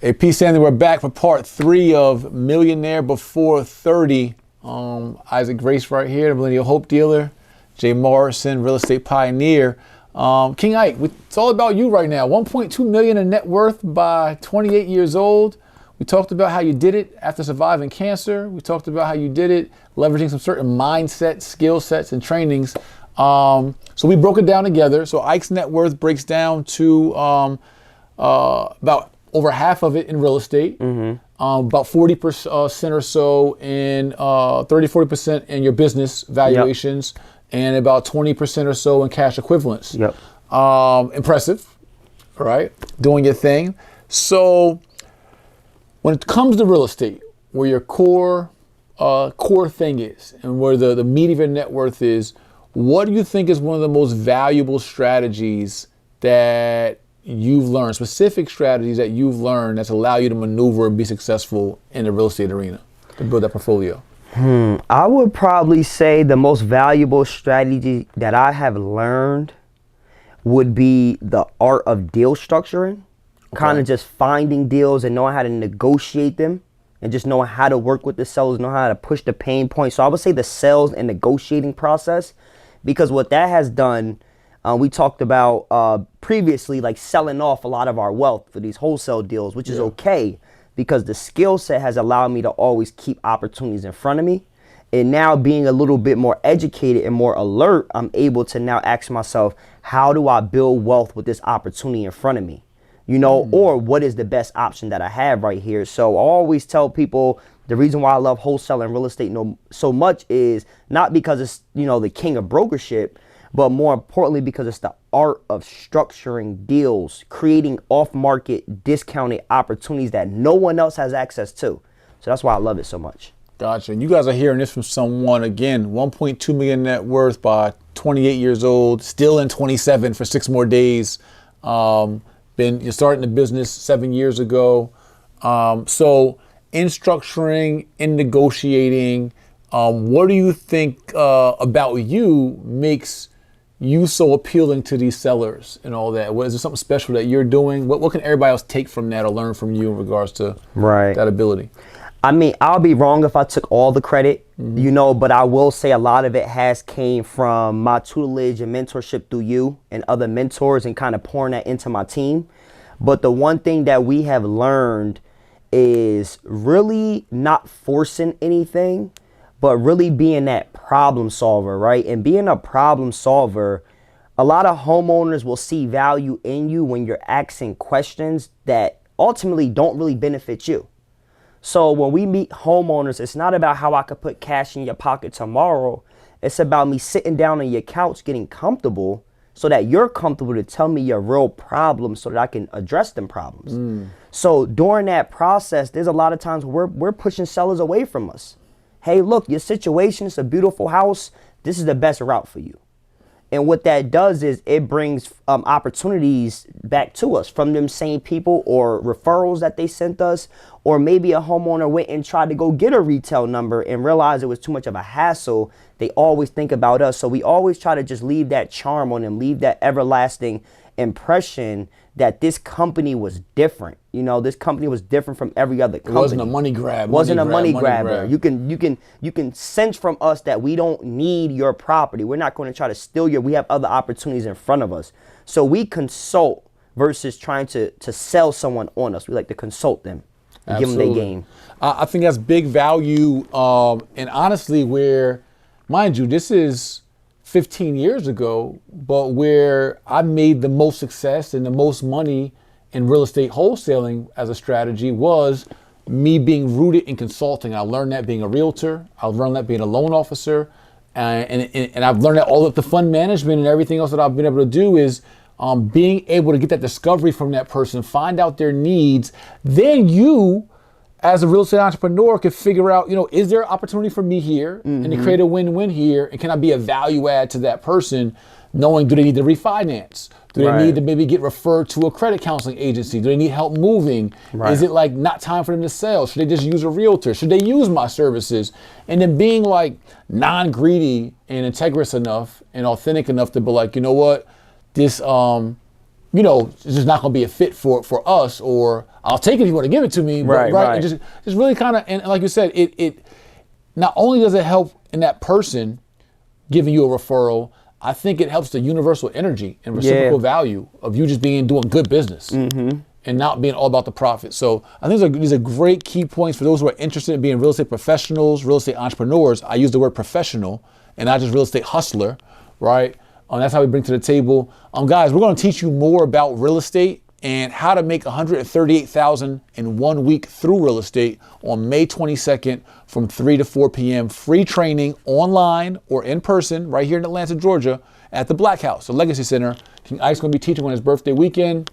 Hey, P. Sandy, we're back for part 3 of Millionaire Before 30. Isaac Grace right here, the Millennial Hope Dealer, Jay Morrison, Real Estate Pioneer. King Ike, it's all about you right now. 1.2 million in net worth by 28 years old. We talked about how you did it after surviving cancer. We talked about how you did it leveraging some certain mindset, skill sets, and trainings. So we broke it down together. So Ike's net worth breaks down to about over half of it in real estate, about 40% or so in 30-40% in your business valuations, and about 20% or so in cash equivalents. Impressive, right? Doing your thing. So when it comes to real estate, where your core thing is, and where the meat of your net worth is, what do you think is one of the most valuable strategies that you've learned, specific strategies that you've learned that's allowed you to maneuver and be successful in the real estate arena to build that portfolio? I would probably say the most valuable strategy that I have learned would be the art of deal structuring, kind of just finding deals and knowing how to negotiate them and just knowing how to work with the sellers, know how to push the pain points. So I would say the sales and negotiating process, because what that has done, we talked about previously, like selling off a lot of our wealth for these wholesale deals, which is okay because the skill set has allowed me to always keep opportunities in front of me. And now being a little bit more educated and more alert, I'm able to now ask myself, how do I build wealth with this opportunity in front of me? You know, or what is the best option that I have right here? So I always tell people the reason why I love wholesale and real estate so much is not because it's, you know, the king of brokership, but more importantly, because it's the art of structuring deals, creating off-market discounted opportunities that no one else has access to. So that's why I love it so much. Gotcha. And you guys are hearing this from someone, again, 1.2 million net worth by 28 years old, still in 27 for 6 more days. You're starting the business 7 years ago. So in structuring, in negotiating, what do you think about you makes you so appealing to these sellers and all that? Is there something special that you're doing? What can everybody else take from that or learn from you in regards to that ability? I mean, I'll be wrong if I took all the credit, you know, but I will say a lot of it has came from my tutelage and mentorship through you and other mentors and kind of pouring that into my team. But the one thing that we have learned is really not forcing anything, but really being that problem solver, right? And being a problem solver, a lot of homeowners will see value in you when you're asking questions that ultimately don't really benefit you. So when we meet homeowners, it's not about how I could put cash in your pocket tomorrow. It's about me sitting down on your couch, getting comfortable so that you're comfortable to tell me your real problems so that I can address them problems. So during that process, there's a lot of times we're pushing sellers away from us. Hey, look, your situation is a beautiful house. This is the best route for you. And what that does is it brings opportunities back to us from them same people or referrals that they sent us. Or maybe a homeowner went and tried to go get a retail number and realized it was too much of a hassle. They always think about us. So we always try to just leave that charm on them, leave that everlasting impression that this company was different. You know, this company was different from every other company. It wasn't a money grab. Wasn't a money grabber. You can sense from us that we don't need your property. We're not going to try to steal we have other opportunities in front of us. So we consult versus trying to sell someone on us. We like to consult them and give them their game. I think that's big value. And honestly, where, mind you, this is 15 years ago, but where I made the most success and the most money in real estate wholesaling as a strategy was me being rooted in consulting. I learned that being a realtor. I learned that being a loan officer. And I've learned that all of the fund management and everything else that I've been able to do is being able to get that discovery from that person, find out their needs. Then you, as a real estate entrepreneur, could figure out, you know, is there opportunity for me here and to create a win-win here? And can I be a value add to that person, knowing, do they need to refinance? Do they need to maybe get referred to a credit counseling agency? Do they need help moving? Is it like not time for them to sell? Should they just use a realtor? Should they use my services? And then being like non-greedy and integrous enough and authentic enough to be like, you know what, this you know, it's just not going to be a fit for us, or I'll take it if you want to give it to me. But, Right. And just really kind of, and like you said, it not only does it help in that person giving you a referral, I think it helps the universal energy and reciprocal value of you just doing good business and not being all about the profit. So I think these are great key points for those who are interested in being real estate professionals, real estate entrepreneurs. I use the word professional and not just real estate hustler, right? That's how we bring to the table. Guys, we're going to teach you more about real estate and how to make $138,000 in 1 week through real estate on May 22nd from 3 to 4 p.m. Free training online or in person right here in Atlanta, Georgia at the Black House, the Legacy Center. King Ike's going to be teaching on his birthday weekend.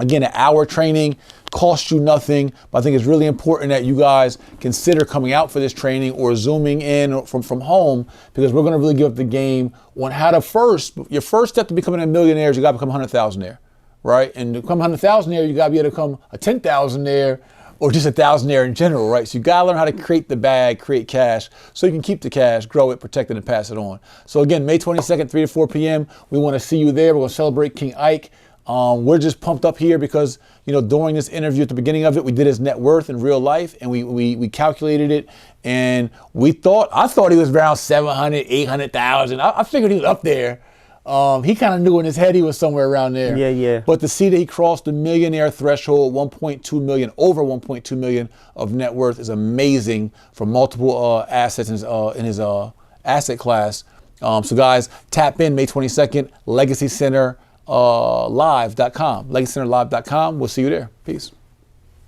Again, an hour training, costs you nothing, but I think it's really important that you guys consider coming out for this training or Zooming in from home, because we're going to really give up the game on how to your first step to becoming a millionaire is you got to become 100,000 there, right? And to become 100,000 there, you got to be able to become a 10,000 there or just 1,000 there in general, right? So you got to learn how to create the bag, create cash, so you can keep the cash, grow it, protect it, and pass it on. So again, May 22nd, 3 to 4 p.m., we want to see you there. We're going to celebrate King Ike. We're just pumped up here because, you know, during this interview at the beginning of it, we did his net worth in real life, and we calculated it, and I thought he was around 700, 800,000. I figured he was up there. He kind of knew in his head he was somewhere around there. Yeah. But to see that he crossed the millionaire threshold, 1.2 million, over 1.2 million of net worth is amazing for multiple assets in his asset class. So guys, tap in May 22nd, Legacy Center. Live.com, legacycenterlive.com. We'll see you there. Peace.